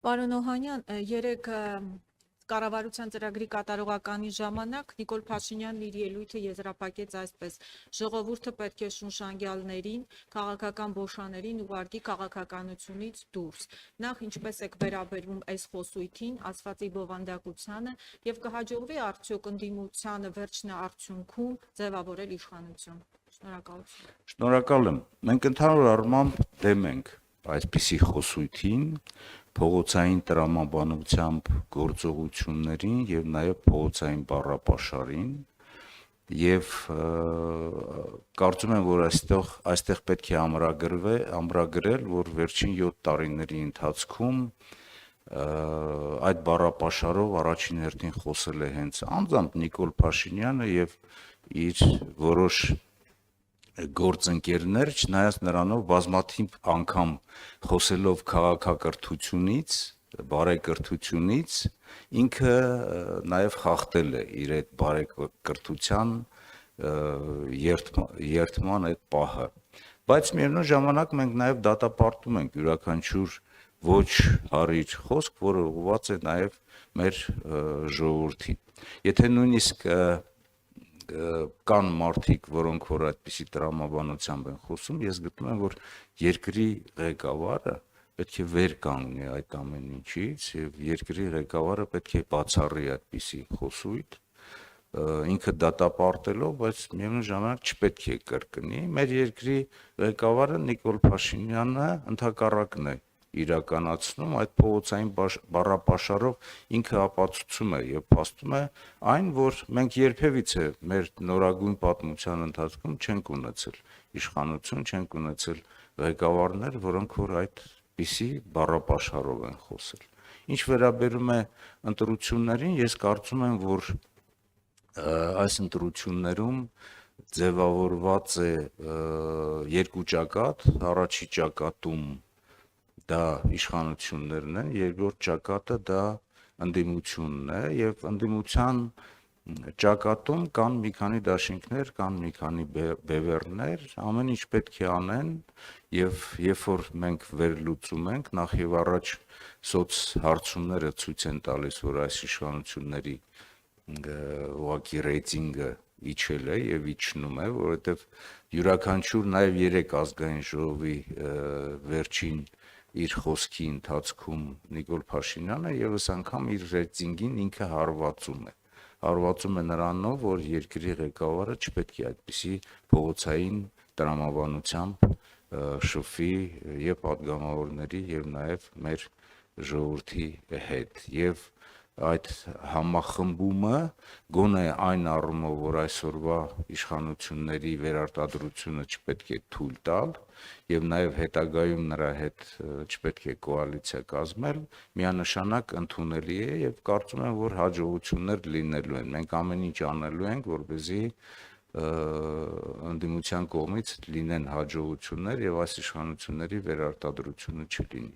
Պարոն Օհանյան, երեք կառավարության ծրագրի կատարողականի ժամանակ Նիկոլ Փաշինյանն իր ելույթը եզրափակեց այսպես. ժողովուրդը պետք է շունշանգյալներին, քաղաքական բոշաներին ուղարկի քաղաքականությունից դուրս։ Նախ ինչպես եք վերաբերվում այս խոսույթին, ասվածի բովանդակությանը եւ կհաջողվի արդյոք ընդդիմությանը վերջնաարդյունքում ձևավորել իշխանություն։ Շնորհակալություն։ Շնորհակալ եմ։ Մենք ընդհանուր առմամբ դեմ ենք այսպիսի խոսույթին, փողոցային տրամաբանությամբ գործողություններին եւ նաեւ փողոցային բառապաշարին եւ կարծում եմ, որ այստեղ պետք է ամրագրել, որ վերջին 7 տարիների ընթացքում այդ բառապաշարով առաջին հերթին խոսել է հենց անձամբ Նիկոլ Փաշինյանը եւ իր որոշ գործընկերներ, չնայած նրանով բազմաթիվ անգամ խոսելով քաղաքակրթությունից, բարեկրթությունից, ինքը նաև խախտել է իր այդ բարեկրթության երդման այդ պահը։ Բայց միևնույն ժամանակ մենք նաև դատապարտում ենք յուրաքանչյուր ոչ հարիր խոսք, որը ուղղված է նաև մեր ժողովրդին։ Եթե նույնիսկ կան մարդիկ, որոնք որ այդպիսի տրամաբանությամբ են խոսում, ես գտնում եմ, որ երկրի ղեկավարը պետք է վեր կանգնի այդ ամեն ինչից եւ երկրի ղեկավարը պետք է բացառի այդպիսի խոսույթ, ինքը դատապարտելով, բայց միևնույն ժամանակ չպետք է կրկնի։ Մեր երկրի ղեկավարը Նիկոլ Փաշինյանը ընդհակառակն է իրականացնում այդ փողոցային բառապաշարով ինքը ապացուցում է եւ փաստում է այն, որ մենք երբևիցե մեր նորագույն պատմության ընթացքում չենք ունեցել իշխանություն, չենք ունեցել ղեկավարներ, որոնք որ այդպիսի բառապաշարով են խոսել։ Ինչ վերաբերում է ընտրություններին, ես կարծում եմ, որ այս ընտրություններում ձևավորված է երկու ճակատ, առաջի ճակատում դա իշխանություններն են, երկրորդ ճակատը դա ընդդիմությունն է եւ ընդդիմության ճակատում կան մի քանի դաշինքներ, կան մի քանի բևեռներ, ամեն ինչ պետք է անեն եւ երբ որ մենք վերլուծում ենք, նախ եւ առաջ սոցհարցումները ցույց են տալիս, որ այս իշխանությունների ուղղակի ռեյտինգը իջել է եւ իջնում է, որովհետեւ յուրաքանչյուր նաեւ 3 ազգային ժողովի վերջին իր խոսքի ընթացքում Նիկոլ Փաշինյանը եւս անգամ իր ռեյտինգին ինքը հարվածում է նրանով, որ երկրի ղեկավարը չպետք է այդպիսի փողոցային տրամաբանությամբ շփվի եւ падգամավորների եւ նաեւ մեր ժողովրդի հետ եւ այդ համախմբումը գոնե այն առումով, որ այսօրվա իշխանությունների վերարտադրությունը չպետք է թույլ տալ եւ նաեւ հետագայում նրա հետ չպետք է կոալիցիա կազմել, միանշանակ ընդունելի է եւ կարծում եմ, որ հաջողություններ լինելու են։ Մենք ամեն ինչ անելու ենք, որպեսզի ընդդիմության կողմից լինեն հաջողություններ եւ այս իշխանությունների վերարտադրությունը չլինի։